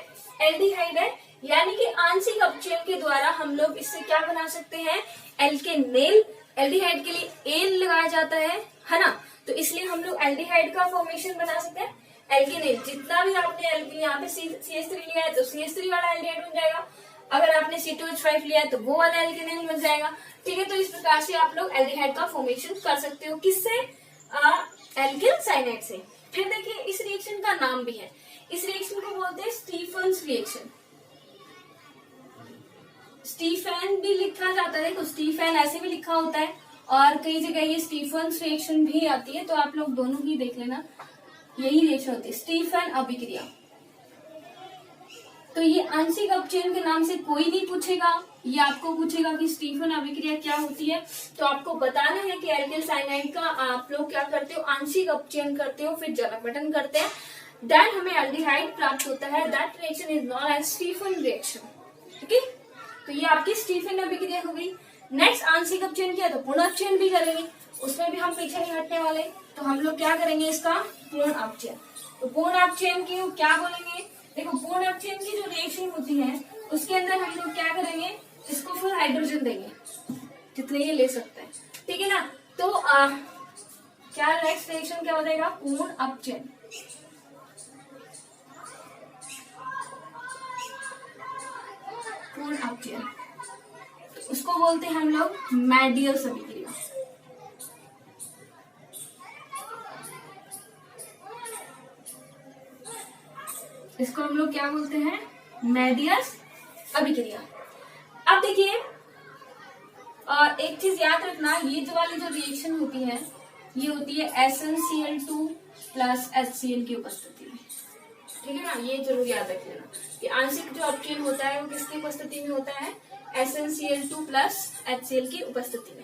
एल्डिहाइड है, यानी कि आंशिक अपचयन के द्वारा हम लोग इससे क्या बना सकते हैं, एल्केनेल। एल्डिहाइड के लिए एल लगाया जाता है ना, तो इसलिए हम लोग एल्डिहाइड का फॉर्मेशन बना सकते हैं, एल्केनेल। जितना भी आपने यहाँ पे CH3 लिया है तो CH3 वाला एल्डिहाइड बन जाएगा, अगर आपने C2H5 लिया है तो वो वाला एल्केनेल बन जाएगा, ठीक है। तो इस प्रकार से आप लोग एल्डिहाइड का फॉर्मेशन कर सकते हो, किससे, एल्किल साइनाइड से। फिर देखिए इस रिएक्शन का नाम भी है, इस रिएक्शन को बोलते हैं स्टीफन्स रिएक्शन। स्टीफन भी लिखा जाता है, तो स्टीफन ऐसे भी लिखा होता है, और कई जगह ये स्टीफन्स रिएक्शन भी आती है, तो आप लोग दोनों ही देख लेना, यही रिएक्शन होती है स्टीफन अभिक्रिया। तो ये आंशिक अपचयन के नाम से कोई नहीं पूछेगा, ये आपको पूछेगा कि स्टीफन अभिक्रिया क्या होती है, तो आपको बताना है कि एल्किल साइनाइड का आप लोग क्या करते हो, आंशिक अपचयन करते हो, फिर जल अपघटन करते हैं, देन हमें एल्डिहाइड प्राप्त होता है, that reaction is known as Stephen reaction, ठीक है। तो ये आपकी स्टीफन अभिक्रिया हो गई। नेक्स्ट आंशिक अपचयन किया तो पूर्ण अपचयन भी करेंगे, उसमें भी हम पीछे नहीं हटने वाले, तो हम लोग क्या करेंगे, इसका पूर्ण अपचयन। तो पूर्ण अपचयन की क्या बोलेंगे, देखो पूर्ण अपचयन की जो रिएक्शन होती है उसके अंदर हम लोग क्या करेंगे, इसको फिर हाइड्रोजन देंगे, जितने ये ले सकते हैं, ठीक है ना। तो क्या नेक्स्ट रिएक्शन क्या हो जाएगा, पूर्ण अपचयन। पूर्ण अपचयन उसको बोलते हैं हम लोग मैडियस अभिक्रिया। इसको हम लोग क्या बोलते हैं, मैडियस अभिक्रिया। अब देखिए एक चीज याद रखना, ये जो वाली जो रिएक्शन होती है ये होती है SnCl2 प्लस HCl की उपस्थिति में, ठीक है ना। ये जरूर याद रख लेना कि आंशिक जो अपचयन होता है वो किसकी उपस्थिति में होता है, SnCl2 प्लस HCl की उपस्थिति में,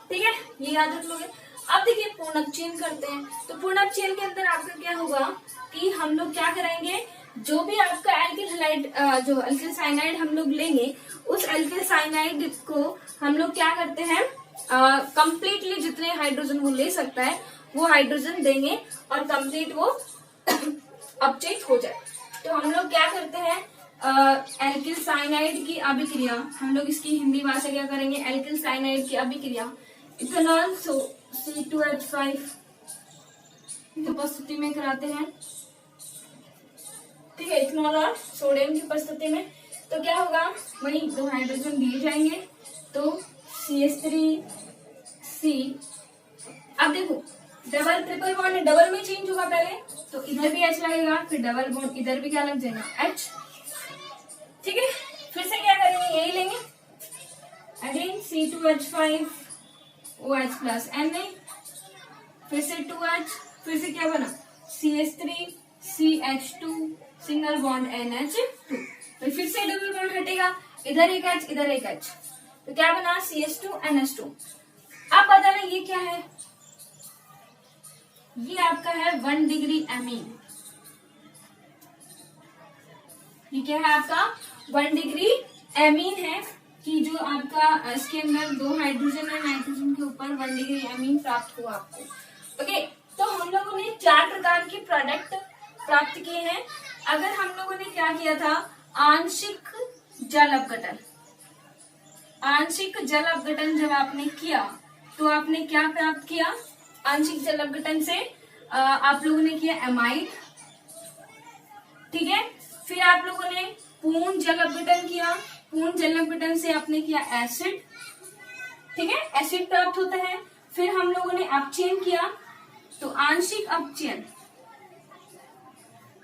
ठीक है, ये याद रख लोगे। अब देखिए पूर्ण अपचयन करते हैं, तो पूर्ण अपचयन के अंदर आपका क्या होगा कि हम लोग क्या कराएंगे, जो भी आपका एल्किल हैलाइड जो एल्किल साइनाइड हम लोग लेंगे, उस एल्किल साइनाइड को हम लोग क्या करते हैं, कंप्लीटली जितने हाइड्रोजन वो ले सकता है वो हाइड्रोजन देंगे और कंप्लीट वो अपचयित हो जाए। तो हम लोग क्या करते हैं, एल्किल साइनाइड की अभिक्रिया, हम लोग इसकी हिंदी भाषा क्या करेंगे, एल्किल साइनाइड की अभिक्रिया इथेनॉल C2H5 की उपस्थिति में कराते हैं, ठीक है, इथेनॉल और सोडियम की उपस्थिति में। तो क्या होगा, वही 2 हाइड्रोजन दिए जाएंगे, तो CH3C। अब देखो डबल ट्रिपल बॉन्ड डबल में चेंज होगा पहले, तो इधर भी H लगेगा, फिर डबल बॉन्ड इधर भी क्या लग जाएगा, H, ठीक है। फिर से क्या करेंगे, यही लेंगे again C2H5 OH plus Na, फिर से 2H, फिर से क्या बना CH3CH2 सिंगल बॉन्ड NH2, फिर से डबल बॉन्ड हटेगा, इधर एक H इधर एक H, तो क्या बना CH2NH2। अब बताना ये क्या है, ये आपका है 1 डिग्री एमीन। ये क्या है आपका 1 डिग्री एमीन है कि जो आपका इसके अंदर 2 हाइड्रोजन है, नाइट्रोजन के ऊपर 1 डिग्री एमीन प्राप्त हुआ आपको। ओके, तो हम लोगों ने 4 प्रकार के प्रोडक्ट प्राप्त किए हैं। अगर हम लोगों ने क्या किया था, आंशिक जल अपघटन, आंशिक जल अपघटन जब आपने किया तो आपने क्या प्राप्त किया, आंशिक जल अपघटन से आप लोगों ने किया एमाइड, ठीक है। फिर आप लोगों ने पूर्ण जल अपघटन किया, पूर्ण जल अपघटन से आपने किया एसिड, ठीक है, एसिड प्राप्त होता है। फिर हम लोगों ने अपचयन किया, तो आंशिक अपचयन,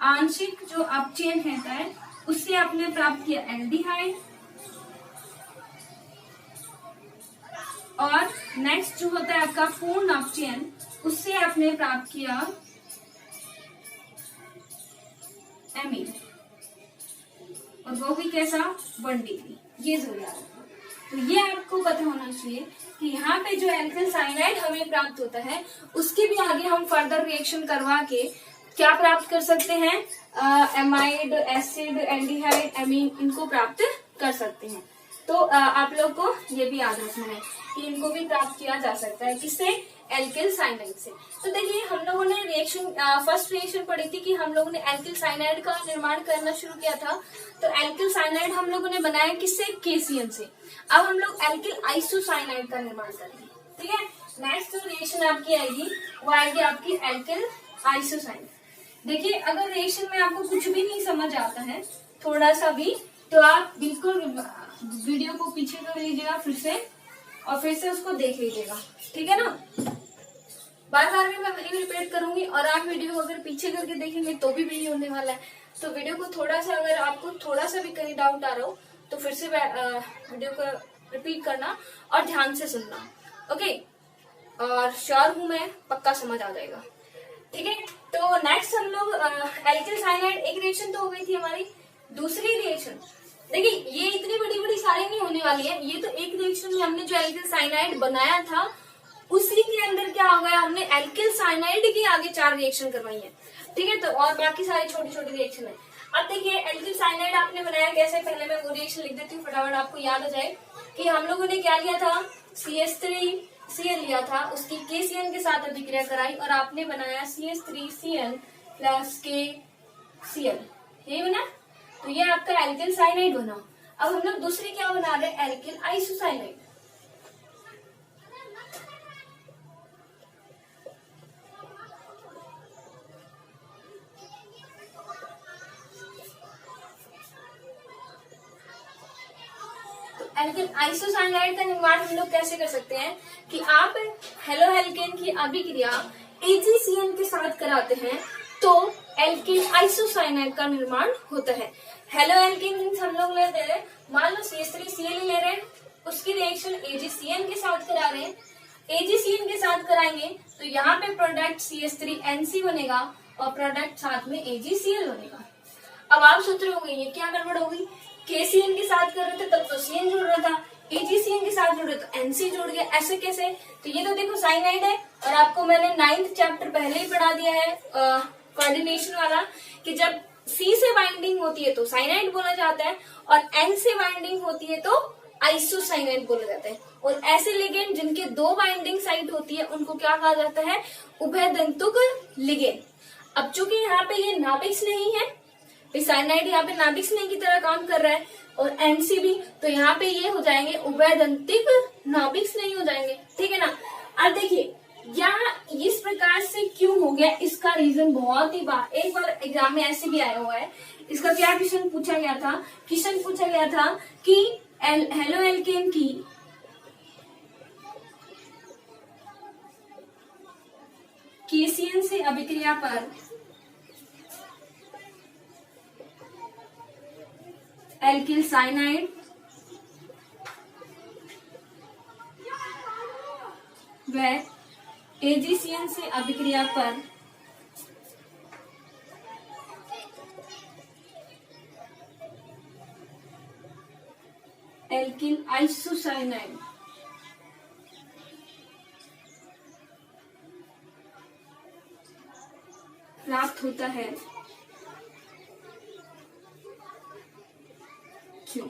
आंशिक जो अपचयन है उससे आपने प्राप्त किया एल्डिहाइड, और नेक्स्ट जो होता है आपका पूर्ण अपचयन, उससे आपने प्राप्त किया एमीन, और वो भी कैसा 1 डिग्री, ये जरूर याद रखना। तो ये आपको पता होना चाहिए कि यहाँ पे जो एल्किल साइनाइड हमें प्राप्त होता है उसके भी आगे हम फर्दर रिएक्शन करवा के क्या प्राप्त कर सकते हैं, एमाइड, एसिड, एल्डिहाइड, एमीन, इनको प्राप्त कर सकते हैं। तो आप लोग को ये भी याद रखना है कि इनको भी प्राप्त किया जा सकता है, किससे, एल्किल साइनाइड से। तो देखिए हम लोगों ने रिएक्शन फर्स्ट रिएक्शन पढ़ी थी कि हम लोगों ने एल्किल साइनाइड का निर्माण करना शुरू किया था। तो एल्किल साइनाइड हम लोगों ने बनाया किससे, KCN से। अब हम लोग एल्किल आइसोसाइनाइड का निर्माण करेंगे, ठीक है। नेक्स्ट जो रिएक्शन आपकी आएगी वो आएगी आपकी एल्किल आइसोसाइनाइड। देखिए अगर रिएक्शन में आपको कुछ भी नहीं समझ आता है थोड़ा सा भी, तो आप बिल्कुल वीडियो को पीछे कर लीजिएगा फिर से, और फिर से उसको देख लीजिएगा, ठीक है ना। बार बार में मैं वही रिपीट करूंगी, और आप वीडियो को अगर पीछे करके देखेंगे तो भी वही होने वाला है। तो वीडियो को थोड़ा सा, अगर आपको थोड़ा सा भी कहीं डाउट आ रहा हो तो फिर से वीडियो को रिपीट करना और ध्यान से सुनना, ओके। और श्योर हूं मैं, पक्का समझ आ जाएगा, ठीक है। तो नेक्स्ट हम लोग एल्किल साइनाइड, एक रिएक्शन तो हो गई थी हमारी। दूसरी रिएक्शन देखिए, ये इतनी बड़ी बड़ी सारी नहीं होने वाली है, ये तो एक रिएक्शन में हमने जो एल्किल साइनाइड बनाया था उसी के अंदर क्या हो गया, हमने एल्किल साइनाइड की आगे 4 रिएक्शन करवाई है, ठीक है। तो और बाकी सारी छोटी छोटी रिएक्शन है। अब देखिए एल्किल साइनाइड आपने बनाया कैसे, पहले मैं वो रिएक्शन लिख देती हूँ फटाफट, आपको याद आ जाए कि हम लोगों ने क्या लिया था, CH3Cl लिया था, उसकी KCN के साथ अभिक्रिया कराई और आपने बनाया CH3Cl प्लस KCl, यही बना। तो ये आपका एल्किल साइनाइड बना। अब हम लोग दूसरी क्या बना रहे हैं, एल्किल आइसोसाइनाइड। एल्किल आइसोसाइनाइड का निर्माण हम लोग कैसे कर सकते हैं कि आप हेलो एल्केन की अभिक्रिया AgCN के साथ कराते हैं तो एल्किल आइसोसाइनाइड का निर्माण होता है। हेलो एल्केन मींस हम लोग लेते हैं, मान लो CH3Cl ले रहे हैं, उसकी रिएक्शन AgCN के साथ करा रहे हैं, AgCN के साथ कराएंगे तो यहाँ पे प्रोडक्ट CH3NC बनेगा और प्रोडक्ट साथ में AgCl बनेगा। अब आप सोच रहे होंगे ये क्या गड़बड़ होगी, KCN के साथ कर रहे थे तब तो CN जुड़ रहा था, AgCN के साथ जुड़ रहे तो NC जुड़ गया, ऐसे कैसे? तो ये तो देखो साइनाइड है और आपको मैंने 9th चैप्टर पहले ही पढ़ा दिया है कोऑर्डिनेशन वाला कि जब C से बाइंडिंग होती है तो साइनाइड बोला जाता है और N से बाइंडिंग होती है तो आइसोसाइनाइड बोला जाता है। और ऐसे लिगेंड जिनके 2 बाइंडिंग साइट होती है उनको क्या कहा जाता है, उभयदंतुक लिगेंड। अब चूंकि यहाँ पे ये नाभिक्स नहीं है, साइनाइड यहाँ पे नाभिक्स नहीं की तरह काम कर रहा है और NC भी, तो यहाँ पे ये हो जाएंगे उभयदंतिक नाभिक्स नहीं हो जाएंगे, ठीक है ना। अब देखिए यहाँ इस प्रकार से क्यों हो गया, इसका रीजन बहुत ही एक बार एग्जाम में ऐसे भी आया हुआ है। इसका क्या क्वेश्चन पूछा गया था, क्वेश्चन पूछा गया था कि हेलो एल्केन की KCN से अभिक्रिया पर एल्किल साइनाइड व AgCN से अभिक्रिया पर एल्किल आइसोसाइनाइड प्राप्त होता है, क्यों?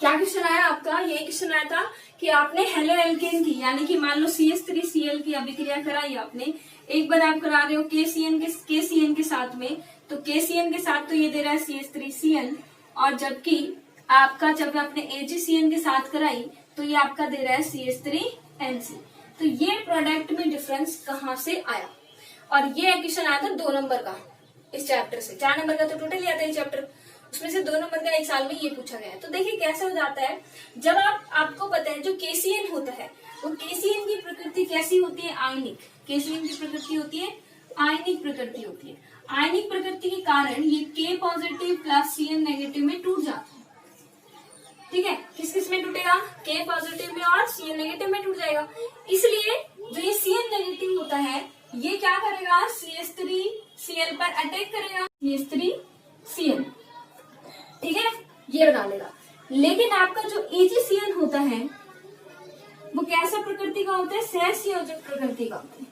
क्या क्वेश्चन आया आपका, ये क्वेश्चन आया था कि आपने हेलो एल्केन की यानी कि मान लो CH3Cl की अभिक्रिया कराई आपने, एक बार आप करा रहे हो KCN के साथ में, तो KCN के साथ तो ये दे रहा है CH3Cl और जबकि आपका जब आपने AgCN के साथ कराई तो ये आपका दे रहा है CH3NC। तो ये प्रोडक्ट में डिफरेंस कहाँ से आया, और ये क्वेश्चन आया था 2 नंबर का इस चैप्टर से, 4 नंबर का तो टोटल आता है चैप्टर, उसमें से 2 नंबर का एक साल में ये पूछा गया है। तो देखिए कैसे हो जाता है, जब आपको पता है जो KCN होता है वो KCN की प्रकृति कैसी होती है, आयनिक। KCN की प्रकृति होती है आयनिक प्रकृति होती है। आयनिक प्रकृति के कारण ये K positive plus CN negative में टूट जाता है, ठीक है। किस किस में टूटेगा, K पॉजिटिव में और CN नेगेटिव में टूट जाएगा। इसलिए जो ये CN नेगेटिव होता है ये क्या करेगा, CH3Cl पर अटैक करेगा, CH3Cl, ठीक है, ये बना लेगा। लेकिन आपका जो AgCN होता है वो कैसा प्रकृति का होता है, सहसंयोजक प्रकृति का होता है,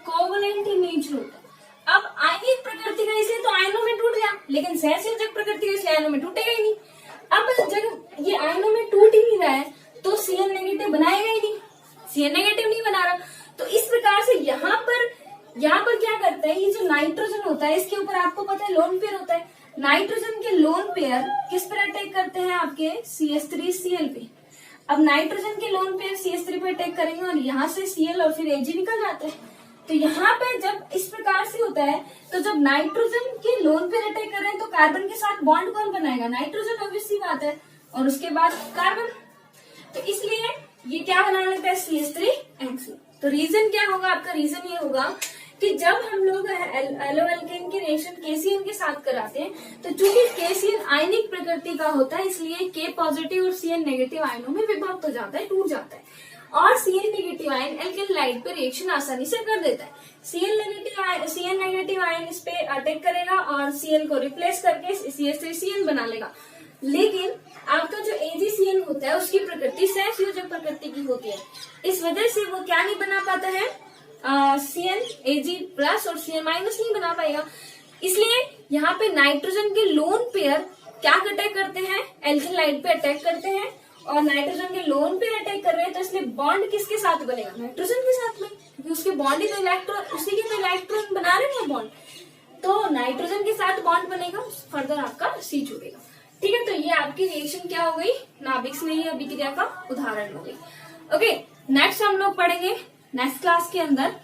कोवलेंट इन नेचर होता है। अब आयनिक प्रकृति का इसलिए तो आयनों में टूट गया, लेकिन सहसंयोजक प्रकृति का इसलिए आयनों में टूटेगा ही नहीं। अब जब ये आयनों में टूट ही नहीं रहा है तो CN नेगेटिव बनाएगा ही नहीं, CN नेगेटिव नहीं बना रहा। तो इस प्रकार से यहाँ पर क्या करता है, ये जो नाइट्रोजन होता है इसके ऊपर आपको पता है लोन पेयर होता है, नाइट्रोजन के लोन पेयर किस पर अटैक करते हैं, आपके CH3Cl पे। अब नाइट्रोजन के लोन पेयर CH3 पे अटैक करेंगे और यहाँ से Cl और फिर Ag निकल जाता है। तो यहाँ पे जब इस प्रकार से होता है तो जब नाइट्रोजन के लोन पेयर अटैक कर रहे हैं तो कार्बन के साथ बॉन्ड कौन बनाएगा, नाइट्रोजन, ऑब्वियस सी बात है, और उसके बाद कार्बन। तो इसलिए ये क्या बना लेता है, CH3NC। तो रीजन क्या होगा आपका, रीजन ये होगा कि जब हम लोग एलो एल्केन की रिएक्शन KCN के साथ कराते हैं तो चूंकि KCN आयनिक प्रकृति का होता है इसलिए K पॉजिटिव और CN नेगेटिव आयनों में विभक्त हो जाता है, टूट जाता है, और CN negative ion alkane light पे रिएक्शन आसानी से कर देता है। CN नेगेटिव आयन इस पे अटैक करेगा और Cl को रिप्लेस करके CH3Cl बना लेगा। लेकिन आपका जो AgCN होता है उसकी प्रकृति सहसंयोजक प्रकृति की होती है, इस वजह से वो क्या नहीं बना पाता है, CN Ag प्लस और CN माइनस नहीं बना पाएगा। इसलिए यहाँ पे नाइट्रोजन के लोन पेयर क्या अटैक करते हैं, एल्केन लाइट पे अटैक करते हैं, और नाइट्रोजन के लोन पेयर अटैक कर रहे हैं तो इसलिए बॉन्ड किसके साथ बनेगा, नाइट्रोजन के साथ में, क्योंकि उसके बॉन्ड ही तो इलेक्ट्रॉन, उसी के तो इलेक्ट्रॉन बना रहे हैं बॉन्ड, तो नाइट्रोजन के साथ बॉन्ड बनेगा, फर्दर आपका C जुड़ेगा, ठीक है। तो ये आपकी रिएक्शन क्या हो गई, नाभिक में ही अभिक्रिया का उदाहरण हो गई। ओके, नेक्स्ट हम लोग पढ़ेंगे नेक्स्ट क्लास के अंदर।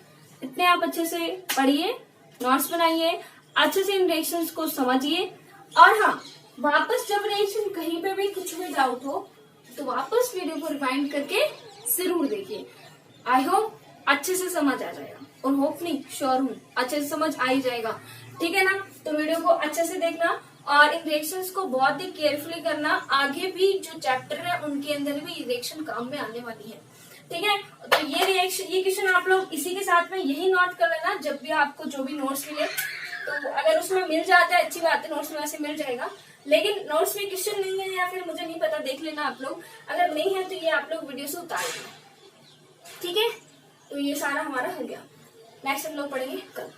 इतने आप अच्छे से पढ़िए, नोट्स बनाइए, अच्छे से इन रिएक्शंस को समझिए, और हाँ वापस जब रिएक्शन कहीं पे भी कुछ भी डाउट हो तो वापस वीडियो को रिवाइंड करके जरूर देखिए। आई होप अच्छे से समझ आ जाएगा, और होप नहीं, श्योर हूँ अच्छे से समझ आ ही जाएगा। ठीक है ना? तो वीडियो को अच्छे से देखना और इन रिएक्शंस को बहुत ही केयरफुली करना। आगे भी जो चैप्टर है उनके अंदर भी रिएक्शन काम में आने वाली है। ठीक है? तो ये रिएक्शन, ये क्वेश्चन आप लोग इसी के साथ में यही नोट कर लेना जब भी आपको जो भी नोट्स मिले। तो अगर उसमें मिल जाता है अच्छी बात है, नोट्स में वैसे मिल जाएगा, लेकिन नोट्स में क्वेश्चन नहीं है या फिर मुझे नहीं पता, देख लेना आप लोग। अगर नहीं है तो ये आप लोग वीडियो से उतार देना। ठीक है? तो ये सारा हमारा हो गया। नेक्स्ट हम लोग पढ़ेंगे कल।